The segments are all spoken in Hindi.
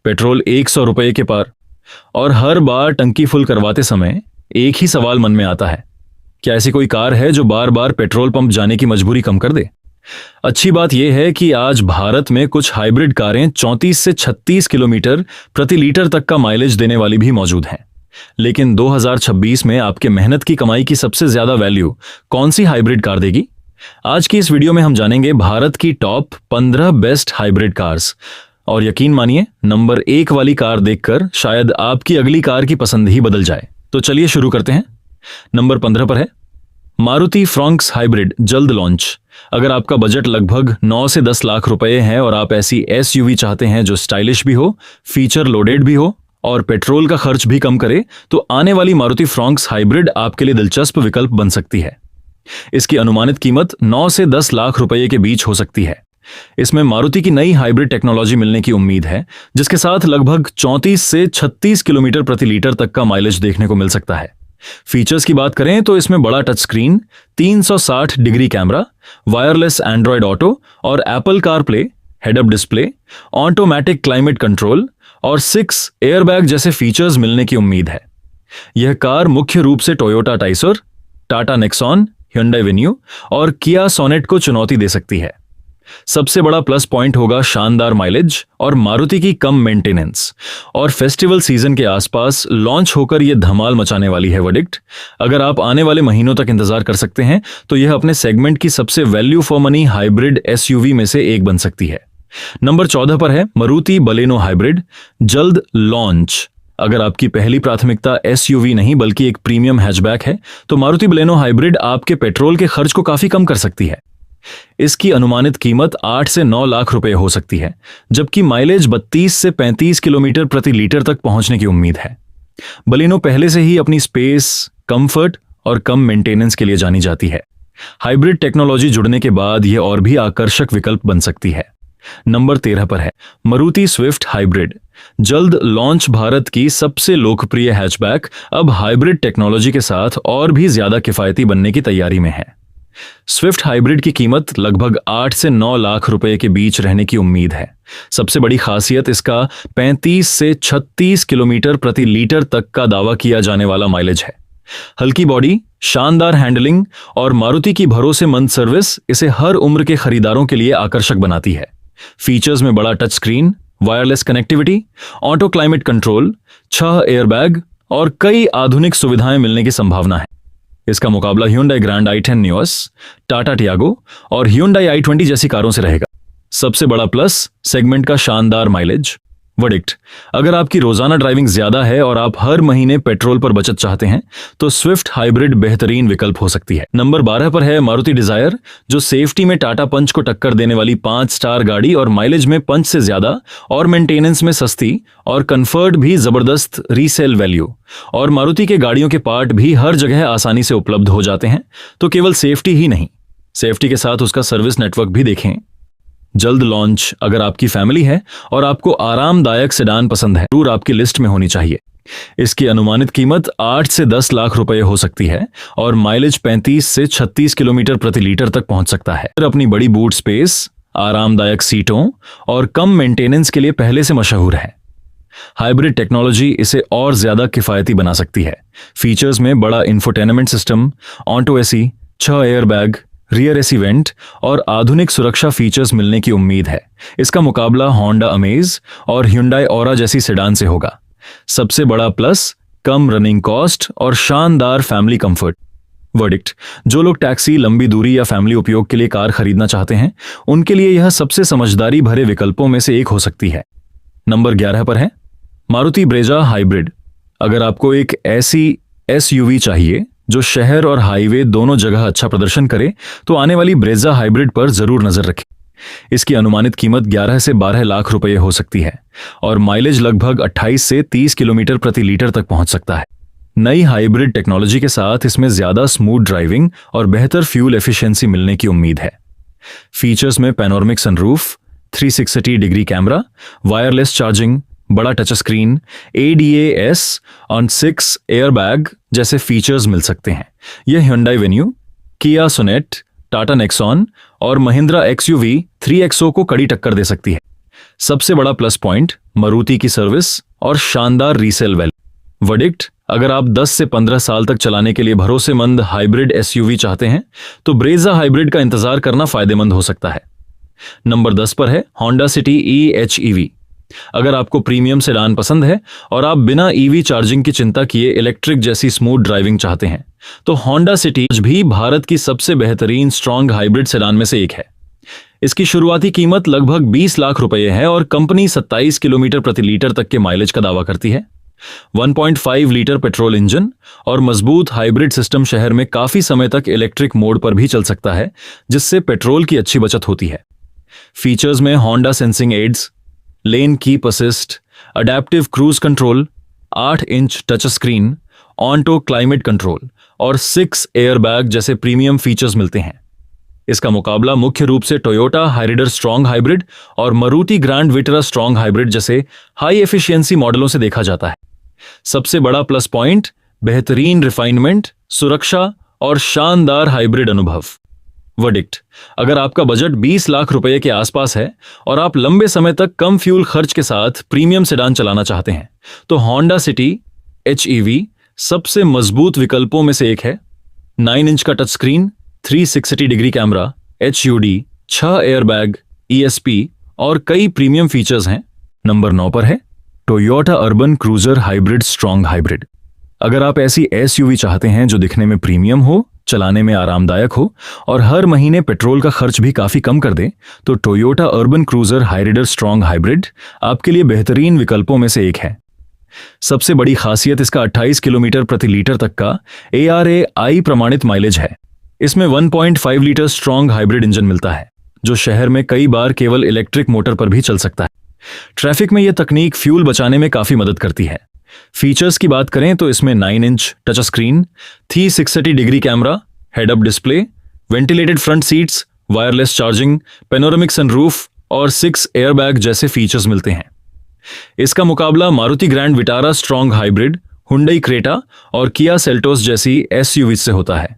पेट्रोल 100 रुपये के पार। और हर बार टंकी फुल करवाते समय एक ही सवाल मन में आता है, क्या ऐसी कोई कार है जो बार बार पेट्रोल पंप जाने की मजबूरी कम कर दे? अच्छी बात यह है कि आज भारत में कुछ हाइब्रिड कारें 34 से 36 किलोमीटर प्रति लीटर तक का माइलेज देने वाली भी मौजूद हैं। लेकिन 2026 में आपके मेहनत की कमाई की सबसे ज्यादा वैल्यू कौन सी हाइब्रिड कार देगी? आज की इस वीडियो में हम जानेंगे भारत की टॉप 15 बेस्ट हाइब्रिड कार्स। और यकीन मानिए, नंबर 1 वाली कार देखकर शायद आपकी अगली कार की पसंद ही बदल जाए। तो चलिए शुरू करते हैं। नंबर 15 पर है मारुति फ्रॉन्क्स हाइब्रिड, जल्द लॉन्च। अगर आपका बजट लगभग 9 से 10 लाख रुपए है और आप ऐसी एसयूवी चाहते हैं जो स्टाइलिश भी हो, फीचर लोडेड भी हो और पेट्रोल का खर्च भी कम करे, तो आने वाली मारुति फ्रॉन्क्स हाइब्रिड आपके लिए दिलचस्प विकल्प बन सकती है। इसकी अनुमानित कीमत 9 से 10 लाख रुपए के बीच हो सकती है। इसमें मारुति की नई हाइब्रिड टेक्नोलॉजी मिलने की उम्मीद है, जिसके साथ लगभग 34 से 36 किलोमीटर प्रति लीटर तक का माइलेज देखने को मिल सकता है। फीचर्स की बात करें तो इसमें बड़ा touch screen, 360 degree camera, wireless Android Auto और Apple CarPlay, head up display, automatic climate control और 6 एयरबैग जैसे फीचर्स मिलने की उम्मीद है। यह कार मुख्य रूप से Toyota Taisor, Tata Nexon, Hyundai Venue और किया सोनेट को चुनौती दे सकती है। सबसे बड़ा प्लस पॉइंट होगा शानदार माइलेज और मारुति की कम मेंटेनेंस। और फेस्टिवल सीजन के आसपास लॉन्च होकर यह धमाल मचाने वाली है वर्डिक्ट। अगर आप आने वाले महीनों तक इंतजार कर सकते हैं तो यह अपने सेगमेंट की सबसे value for money hybrid SUV में से एक बन सकती है। नंबर 14 पर है मारुति बलेनो हाइब्रिड, जल्द लॉन्च। अगर आपकी पहली प्राथमिकता एसयूवी नहीं बल्कि एक प्रीमियम हैचबैक है, तो मारुति बलेनो हाइब्रिड आपके पेट्रोल के खर्च को काफी कम कर सकती है। इसकी अनुमानित कीमत 8 से 9 लाख रुपए हो सकती है, जबकि माइलेज 32 से 35 किलोमीटर प्रति लीटर तक पहुंचने की उम्मीद है। बलेनो पहले से ही अपनी स्पेस, कंफर्ट और कम मेंटेनेंस के लिए जानी जाती है। हाइब्रिड टेक्नोलॉजी जुड़ने के बाद यह और भी आकर्षक विकल्प बन सकती है। नंबर 13 पर है मारुति स्विफ्ट हाइब्रिड, जल्द लॉन्च। भारत की सबसे लोकप्रिय हैचबैक अब हाइब्रिड टेक्नोलॉजी के साथ और भी ज्यादा किफायती बनने की तैयारी में है। स्विफ्ट हाइब्रिड की कीमत लगभग 8 से 9 लाख रुपए के बीच रहने की उम्मीद है। सबसे बड़ी खासियत इसका 35 से 36 किलोमीटर प्रति लीटर तक का दावा किया जाने वाला माइलेज है। हल्की बॉडी, शानदार हैंडलिंग और मारुति की भरोसेमंद सर्विस इसे हर उम्र के खरीदारों के लिए आकर्षक बनाती है। फीचर्स में बड़ा touch screen, wireless connectivity, auto climate control, 6 airbag और कई आधुनिक सुविधाएं मिलने की संभावना है। इसका मुकाबला Hyundai grand i10 Nios, Tata Tiago और Hyundai i20 जैसी कारों से रहेगा। सबसे बड़ा प्लस सेगमेंट का शानदार माइलेज। वर्डिक्ट: अगर आपकी रोजाना ड्राइविंग ज्यादा है और आप हर महीने पेट्रोल पर बचत चाहते हैं, तो स्विफ्ट हाइब्रिड बेहतरीन विकल्प हो सकती है। नंबर 12 पर है मारुति डिजायर, जो सेफ्टी में टाटा पंच को टक्कर देने वाली 5 स्टार गाड़ी और माइलेज में पंच से ज्यादा और मेंटेनेंस में सस्ती और कंफर्ट भी जबरदस्त रीसेल वैल्यू। और मारुति के गाड़ियों के पार्ट भी हर जगह आसानी से उपलब्ध हो जाते हैं। तो केवल सेफ्टी ही नहीं, सेफ्टी के साथ उसका सर्विस नेटवर्क भी देखें। जल्द लॉन्च। अगर आपकी फैमिली है और आपको आरामदायक सेडान पसंद है, जरूर आपकी लिस्ट में होनी चाहिए। इसकी अनुमानित कीमत 8 से 10 लाख रुपए हो सकती है और माइलेज 35 से 36 किलोमीटर प्रति लीटर तक पहुंच सकता है। अपनी बड़ी बूट स्पेस, आरामदायक सीटों और कम मेंटेनेंस के लिए पहले से मशहूर है। हाइब्रिड टेक्नोलॉजी इसे और ज्यादा किफायती बना सकती है। फीचर्स में बड़ा infotainment system, auto AC, 6 airbag, rear AC vent और आधुनिक सुरक्षा फीचर्स मिलने की उम्मीद है। इसका मुकाबला होंडा अमेज और Hyundai ऑरा जैसी सेडान से होगा। सबसे बड़ा प्लस कम रनिंग कॉस्ट और शानदार फैमिली कंफर्ट। वर्डिक्ट: जो लोग टैक्सी, लंबी दूरी या फैमिली उपयोग के लिए कार खरीदना चाहते हैं, उनके लिए यह सबसे समझदारी भरे विकल्पों में से एक हो सकती है। नंबर 11 पर है मारुति ब्रेजा हाइब्रिड। अगर आपको एक ऐसी एसयूवी चाहिए जो शहर और हाईवे दोनों जगह अच्छा प्रदर्शन करे, तो आने वाली ब्रेजा हाइब्रिड पर जरूर नजर रखें। इसकी अनुमानित कीमत 11 से 12 लाख रुपए हो सकती है और माइलेज लगभग 28 से 30 किलोमीटर प्रति लीटर तक पहुंच सकता है। नई हाइब्रिड टेक्नोलॉजी के साथ इसमें ज्यादा स्मूथ ड्राइविंग और बेहतर फ्यूल एफिशिएंसी मिलने की उम्मीद है। फीचर्स में panoramic sunroof, 360 degree camera, wireless charging, बड़ा टच स्क्रीन, ADAS और 6 एयरबैग जैसे फीचर्स मिल सकते हैं। यह Hyundai वेन्यू, किया सोनेट, टाटा नेक्सॉन और महिंद्रा XUV 3XO को कड़ी टक्कर दे सकती है। सबसे बड़ा प्लस पॉइंट मारुति की सर्विस और शानदार रीसेल वैल्यू। वर्डिक्ट, अगर आप 10 से 15 साल तक चलाने के लिए भरोसेमंद हाइब्रिड एसयूवी चाहते हैं तो ब्रेजा हाइब्रिड का इंतजार करना फायदेमंद हो सकता है। नंबर 10 पर है होंडा सिटी EHEV। अगर आपको प्रीमियम सेडान पसंद है और आप बिना ईवी चार्जिंग की चिंता किए इलेक्ट्रिक जैसी स्मूथ ड्राइविंग चाहते हैं तो होंडा सिटी भी भारत की सबसे बेहतरीन स्ट्रॉन्ग हाइब्रिड सेडान में से एक है। इसकी शुरुआती कीमत लगभग 20 लाख रुपए है और कंपनी 27 किलोमीटर प्रति लीटर तक के माइलेज का दावा करती है। 1.5 लीटर पेट्रोल इंजन और मजबूत हाइब्रिड सिस्टम शहर में काफी समय तक इलेक्ट्रिक मोड पर भी चल सकता है, जिससे पेट्रोल की अच्छी बचत होती है। फीचर्स में Honda sensing aids, lane keep assist, adaptive cruise control, 8 inch touch screen, auto climate control और 6 एयरबैग जैसे प्रीमियम फीचर्स मिलते हैं। इसका मुकाबला मुख्य रूप से टोयोटा हाइरिडर स्ट्रॉन्ग हाइब्रिड और Maruti Grand Vitara strong hybrid जैसे हाई एफिशिएंसी मॉडलों से देखा जाता है। सबसे बड़ा प्लस पॉइंट बेहतरीन रिफाइनमेंट, सुरक्षा और शानदार हाइब्रिड अनुभव। वर्डिक्ट, अगर आपका बजट 20 लाख रुपए के आसपास है और आप लंबे समय तक कम फ्यूल खर्च के साथ प्रीमियम सेडान चलाना चाहते हैं तो होंडा सिटी HEV सबसे मजबूत विकल्पों में से एक है। 9 इंच का touch screen, 360 degree camera, HUD, 6 airbag, ESP और कई प्रीमियम फीचर्स हैं। नंबर 9 पर है Toyota Urban cruiser hybrid strong hybrid. अगर आप ऐसी SUV चाहते हैं जो दिखने में प्रीमियम हो, चलाने में आरामदायक हो और हर महीने पेट्रोल का खर्च भी काफी कम कर दे तो Toyota Urban Cruiser Hyryder strong hybrid आपके लिए बेहतरीन विकल्पों में से एक है। सबसे बड़ी खासियत इसका 28 किलोमीटर प्रति लीटर तक का ARAI प्रमाणित माइलेज है। इसमें 1.5 लीटर स्ट्रॉन्ग हाइब्रिड इंजन मिलता है जो शहर में कई बार केवल इलेक्ट्रिक मोटर पर भी चल सकता है। ट्रैफिक में यह तकनीक फ्यूल बचाने में काफी मदद करती है। फीचर्स की बात करें तो इसमें 9 inch touch screen, 360 degree camera, head up display, ventilated front seats, wireless charging, panoramic sunroof और 6 एयरबैग जैसे फीचर्स मिलते हैं। इसका मुकाबला Maruti Grand Vitara strong hybrid, Hyundai Creta और किया सेल्टोस जैसी SUV से होता है।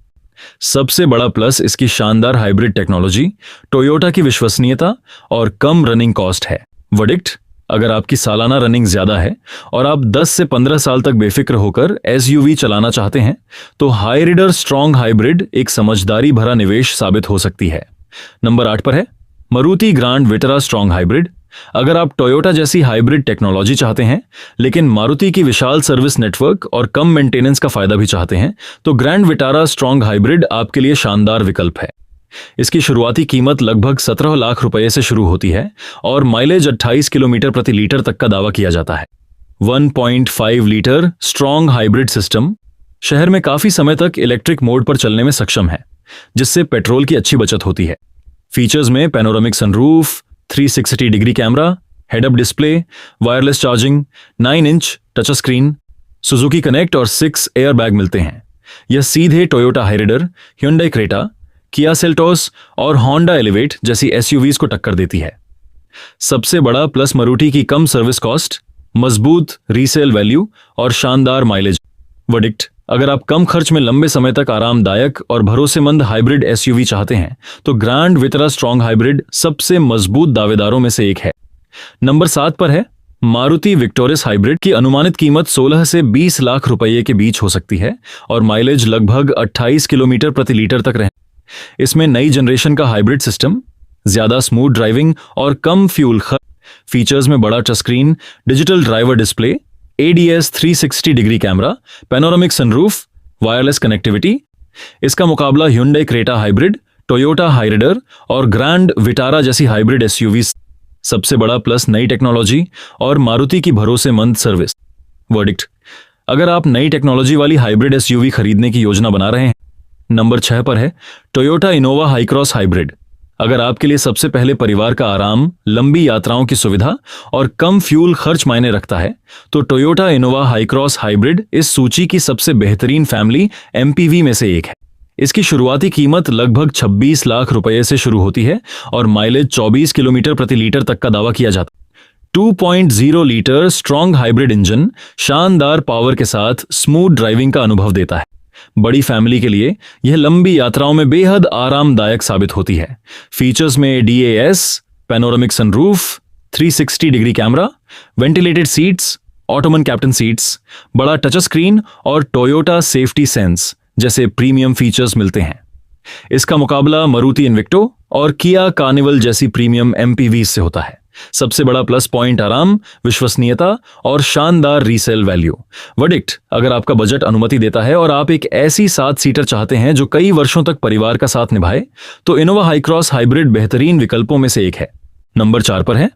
सबसे बड़ा प्लस इसकी शानदार हाइब्रिड टेक्नोलॉजी, टोयोटा की विश्वसनीयता और कम रनिंग कॉस्ट है। वर्डिक्ट, अगर आपकी सालाना रनिंग ज्यादा है और आप 10 से 15 साल तक बेफिक्र होकर SUV चलाना चाहते हैं तो हाइरिडर स्ट्रॉन्ग हाइब्रिड एक समझदारी भरा निवेश साबित हो सकती है। नंबर 8 पर है Maruti Grand Vitara strong hybrid. अगर आप टोयोटा जैसी हाइब्रिड टेक्नोलॉजी चाहते हैं लेकिन मारुति की विशाल सर्विस नेटवर्क और कम मेंटेनेंस का फायदा भी चाहते हैं तो ग्रैंड विटारा स्ट्रॉन्ग हाइब्रिड आपके लिए शानदार विकल्प है। इसकी शुरुआती कीमत लगभग 17 लाख रुपए से शुरू होती है और माइलेज 28 किलोमीटर प्रति लीटर तक का दावा किया जाता है। 1.5 लीटर स्ट्रॉन्ग हाइब्रिड सिस्टम शहर में काफी समय तक इलेक्ट्रिक मोड पर चलने में सक्षम है, जिससे पेट्रोल की अच्छी बचत होती है। फीचर्स में panoramic sunroof, 360 degree camera, head up display, wireless charging, 9 inch touch screen, Suzuki connect और 6 एयरबैग मिलते हैं। यह सीधे टोयोटा हाइरिडर, ह्युंडई क्रेटा, किया सेल्टोस और होंडा एलिवेट जैसी SUVs को टक्कर देती है। सबसे बड़ा प्लस मारुति की कम सर्विस कॉस्ट, मजबूत रीसेल वैल्यू और शानदार माइलेज। वर्डिक्ट, अगर आप कम खर्च में लंबे समय तक आरामदायक और भरोसेमंद हाइब्रिड SUV चाहते हैं तो ग्रैंड विटारा स्ट्रॉन्ग हाइब्रिड सबसे मजबूत दावेदारों में से एक है। नंबर 7 पर है मारुति विक्टोरियस हाइब्रिड की अनुमानित कीमत 16 से 20 लाख रुपए के बीच हो सकती है और माइलेज लगभग 28 किलोमीटर प्रति लीटर तक रहे। इसमें नई जनरेशन का हाइब्रिड सिस्टम, ज्यादा स्मूथ ड्राइविंग और कम फ्यूल खर्च। फीचर्स में बड़ा touch screen, digital driver display, ADS 360 degree camera, panoramic sunroof, wireless connectivity. इसका मुकाबला ह्युंडई क्रेटा हाइब्रिड, टोयोटा हाइरिडर और ग्रैंड विटारा जैसी हाइब्रिड SUVs। सबसे बड़ा प्लस नई टेक्नोलॉजी और मारुति की भरोसेमंद सर्विस। वर्डिक्ट, अगर आप नई टेक्नोलॉजी वाली हाइब्रिड SUV खरीदने की योजना बना रहे हैं। नंबर 6 पर है टोयोटा इनोवा हाईक्रॉस हाइब्रिड। अगर आपके लिए सबसे पहले परिवार का आराम, लंबी यात्राओं की सुविधा और कम फ्यूल खर्च मायने रखता है तो टोयोटा इनोवा हाईक्रॉस हाइब्रिड इस सूची की सबसे बेहतरीन फैमिली MPV में से एक है। इसकी शुरुआती कीमत लगभग 26 लाख रुपए से शुरू होती है और माइलेज 24 किलोमीटर प्रति लीटर तक का दावा किया जाता है। 2.0 लीटर स्ट्रॉन्ग हाइब्रिड इंजन शानदार पावर के साथ स्मूथ ड्राइविंग का अनुभव देता है। बड़ी फैमिली के लिए यह लंबी यात्राओं में बेहद आरामदायक साबित होती है। फीचर्स में DAS, panoramic sunroof, 360 degree camera, ventilated seats, Ottoman captain seats, बड़ा टच स्क्रीन और टोयोटा सेफ्टी सेंस जैसे प्रीमियम फीचर्स मिलते हैं। इसका मुकाबला मारुति इन्विक्टो और किया कार्निवल जैसी प्रीमियम एमपीवी से होता है। सबसे बड़ा प्लस पॉइंट आराम, विश्वसनीयता और शानदार रीसेल वैल्यू। वर्डिक्ट, अगर आपका बजट अनुमति देता है और आप एक ऐसी 7 सीटर चाहते हैं जो कई वर्षों तक परिवार का साथ निभाए, तो इनोवा हाईक्रॉस हाइब्रिड बेहतरीन विकल्पों में से एक है। नंबर 4 पर है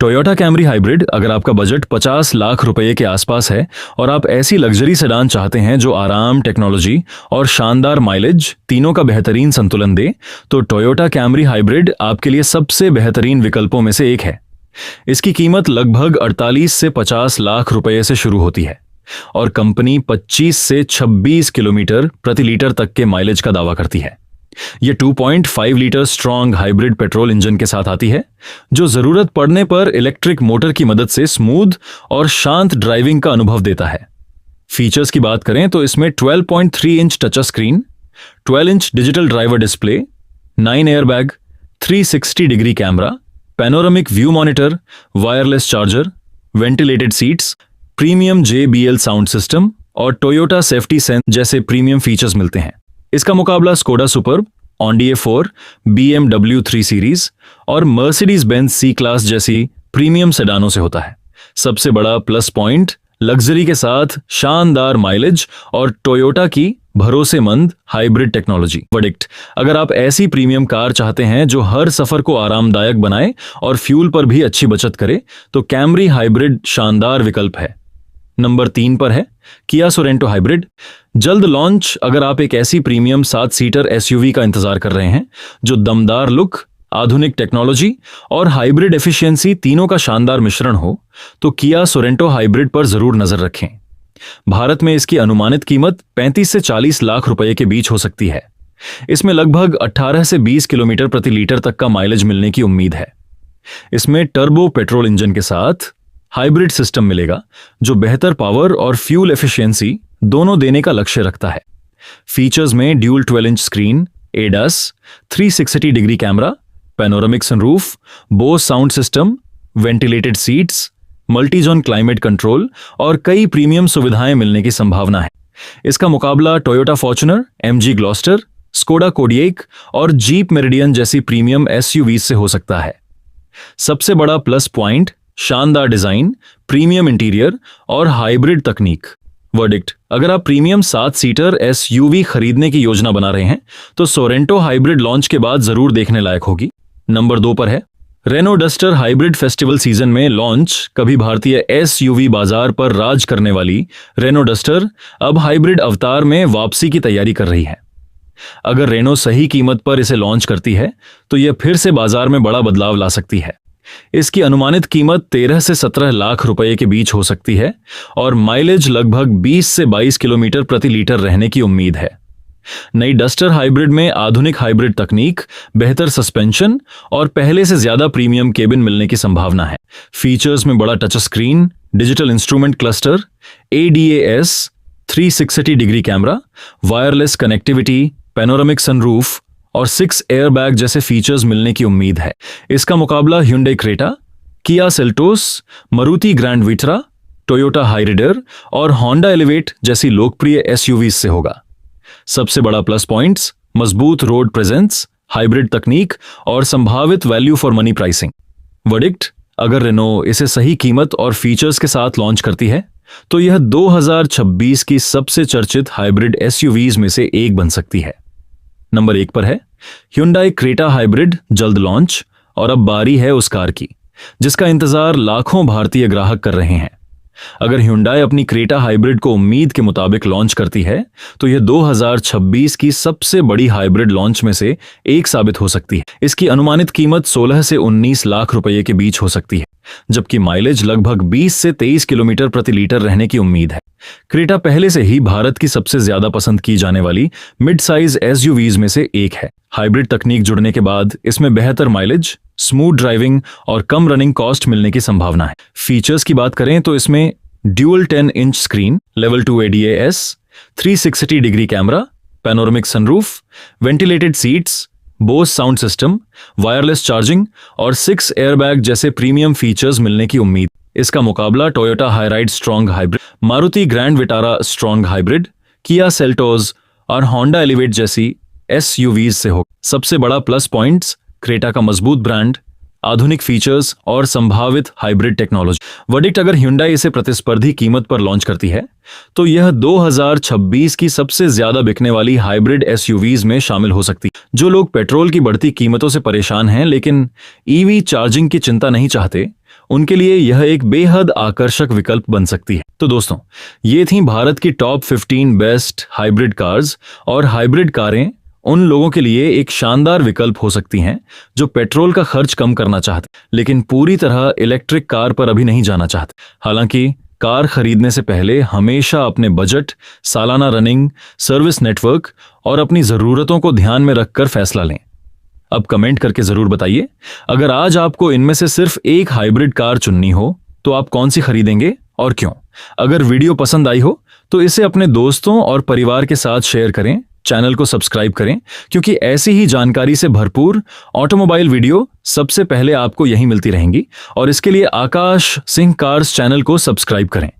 टोयोटा कैमरी हाइब्रिड। अगर आपका बजट 50 लाख रुपए के आसपास है और आप ऐसी लग्जरी सेडान चाहते हैं जो आराम, टेक्नोलॉजी और शानदार माइलेज तीनों का बेहतरीन संतुलन दे, तो टोयोटा कैमरी हाइब्रिड आपके लिए सबसे बेहतरीन विकल्पों में से एक है। इसकी कीमत लगभग 48 से 50 लाख रुपए से शुरू होती है और कंपनी 25 से 26 किलोमीटर प्रति लीटर तक के माइलेज का दावा करती है। यह 2.5 litre strong hybrid petrol engine के साथ आती है, जो जरूरत पड़ने पर इलेक्ट्रिक मोटर की मदद से स्मूथ और शांत ड्राइविंग का अनुभव देता है। फीचर्स की बात करें तो इसमें 12.3 inch touch screen, 12 inch digital driver display, 9 airbag, 360 degree camera, panoramic view monitor, wireless charger, ventilated seats, premium JBL sound system और टोयोटा सेफ्टी सेंस जैसे प्रीमियम फीचर्स मिलते हैं। इसका मुकाबला Skoda superb, Audi A4, BMW 3 series और मर्सिडीज बेंज C क्लास जैसी प्रीमियम सेडानों से होता है। सबसे बड़ा प्लस पॉइंट लग्जरी के साथ शानदार माइलेज और टोयोटा की भरोसेमंद हाइब्रिड टेक्नोलॉजी। वर्डिक्ट, अगर आप ऐसी प्रीमियम कार चाहते हैं जो हर सफर को आरामदायक बनाए और फ्यूल पर भी अच्छी बचत करे, तो कैमरी हाइब्रिड शानदार विकल्प है। नंबर 3 पर है किया सोरेंटो हाइब्रिड। जल्द लॉन्च। अगर आप एक ऐसी प्रीमियम 7 सीटर SUV का इंतजार कर रहे हैं जो दमदार लुक, आधुनिक टेक्नोलॉजी और हाइब्रिड एफिशिएंसी तीनों का शानदार मिश्रण हो, तो किया सोरेंटो हाइब्रिड पर जरूर नजर रखें। भारत में इसकी अनुमानित कीमत 35 से 40 लाख रुपए के बीच हो सकती है। इसमें लगभग 18 से 20 किलोमीटर प्रति लीटर तक का माइलेज मिलने की उम्मीद है। इसमें टर्बो पेट्रोल इंजन के साथ हाइब्रिड सिस्टम मिलेगा जो बेहतर पावर और फ्यूल एफिशिएंसी दोनों देने का लक्ष्य रखता है। फीचर्स में dual 12 inch screen, ADAS, 360 degree camera, panoramic sunroof, Bose sound system, ventilated seats, multi zone climate control और कई प्रीमियम सुविधाएं मिलने की संभावना है। इसका मुकाबला Toyota Fortuner, MG Gloster, Skoda Kodiaq और जीप मेरिडियन जैसी प्रीमियम SUV से हो सकता है। सबसे बड़ा प्लस पॉइंट शानदार डिजाइन, प्रीमियम इंटीरियर और हाइब्रिड तकनीक। वर्डिक्ट, अगर आप प्रीमियम 7 सीटर SUV खरीदने की योजना बना रहे हैं, तो सोरेंटो हाइब्रिड लॉन्च के बाद जरूर देखने लायक होगी। नंबर 2 पर है Renault Duster hybrid. Festival season में लॉन्च कभी भारतीय SUV बाजार पर राज करने वाली रेनो डस्टर अब हाइब्रिड अवतार में वापसी की तैयारी कर रही है। अगर रेनो सही कीमत पर इसे लॉन्च करती है, तो यह फिर से बाजार में बड़ा बदलाव ला सकती है। इसकी अनुमानित कीमत 13 से 17 लाख रुपए के बीच हो सकती है और माइलेज लगभग 20 से 22 किलोमीटर प्रति लीटर रहने की उम्मीद है। नई डस्टर हाइब्रिड में आधुनिक हाइब्रिड तकनीक, बेहतर सस्पेंशन और पहले से ज्यादा प्रीमियम केबिन मिलने की संभावना है। फीचर्स में बड़ा touch screen, digital instrument cluster, ADAS, 360 degree camera, wireless connectivity, panoramic sunroof और 6 एयरबैग जैसे फीचर्स मिलने की उम्मीद है। इसका मुकाबला Hyundai Creta, Kia Seltos, Maruti grand विटरा, Toyota हाइरिडर और होंडा एलिवेट जैसी लोकप्रिय SUVs से होगा। सबसे बड़ा प्लस पॉइंट्स मजबूत रोड प्रेजेंस, हाइब्रिड तकनीक और संभावित value for money pricing. Verdict, अगर रेनो इसे सही कीमत और फीचर्स के साथ लॉन्च करती है, तो यह 2026 की सबसे चर्चित हाइब्रिड SUVs में से एक बन सकती है। नंबर 1 पर है Hyundai क्रेटा हाइब्रिड। जल्द लॉन्च और अब बारी है उस कार की जिसका इंतजार लाखों भारतीय ग्राहक कर रहे हैं। अगर Hyundai अपनी क्रेटा हाइब्रिड को उम्मीद के मुताबिक लॉन्च करती है, तो यह 2026 की सबसे बड़ी हाइब्रिड लॉन्च में से एक साबित हो सकती है। इसकी अनुमानित कीमत 16 से 19 लाख रुपए के बीच हो सकती है, जबकि माइलेज लगभग 20 से 23 किलोमीटर प्रति लीटर रहने की उम्मीद है। क्रेटा पहले से ही भारत की सबसे ज्यादा पसंद की जाने वाली मिड साइज SUVs में से एक है। हाइब्रिड तकनीक जुड़ने के बाद इसमें बेहतर माइलेज, स्मूथ ड्राइविंग और कम रनिंग कॉस्ट मिलने की संभावना है। फीचर्स की बात करें तो इसमें dual 10 inch screen, level 2 ADAS, 360 degree camera, panoramic sunroof, ventilated seats, Bose sound system, wireless charging और 6 एयरबैग जैसे प्रीमियम फीचर्स मिलने की उम्मीद। इसका मुकाबला Toyota Hyryder strong hybrid, Maruti Grand Vitara strong hybrid, Kia Seltos और होंडा एलिवेट जैसी एसयूवीज से हो। सबसे बड़ा प्लस पॉइंट्स, क्रेटा का मजबूत ब्रांड, आधुनिक फीचर्स और संभावित हाइब्रिड टेक्नोलॉजी। वर्डिक्ट, अगर Hyundai इसे प्रतिस्पर्धी कीमत पर लॉन्च करती है तो यह 2026 की सबसे ज्यादा बिकने वाली हाइब्रिड एसयूवीज में शामिल हो सकती है। जो लोग पेट्रोल की बढ़ती कीमतों से परेशान हैं लेकिन ईवी चार्जिंग की चिंता नहीं चाहते, उनके लिए यह एक बेहद आकर्षक विकल्प बन सकती है। तो दोस्तों, ये थी भारत की टॉप 15 बेस्ट हाइब्रिड कार्स। और हाइब्रिड कारें उन लोगों के लिए एक शानदार विकल्प हो सकती हैं जो पेट्रोल का खर्च कम करना चाहते लेकिन पूरी तरह इलेक्ट्रिक कार पर अभी नहीं जाना चाहते। हालांकि कार खरीदने से पहले हमेशा अपने बजट, सालाना रनिंग, सर्विस नेटवर्क और अपनी जरूरतों को ध्यान में रखकर फैसला लें। अब कमेंट करके जरूर बताइए, अगर आज आपको इनमें से सिर्फ एक हाइब्रिड कार चुननी हो तो आप कौन सी खरीदेंगे और क्यों। अगर वीडियो पसंद आई हो तो इसे अपने दोस्तों और परिवार के साथ शेयर करें, चैनल को सब्सक्राइब करें, क्योंकि ऐसी ही जानकारी से भरपूर ऑटोमोबाइल वीडियो सबसे पहले आपको यहीं मिलती रहेंगी। और इसके लिए आकाश सिंह कार्स चैनल को सब्सक्राइब करें।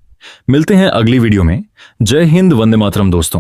मिलते हैं अगली वीडियो में। जय हिंद, वंदे मातरम दोस्तों।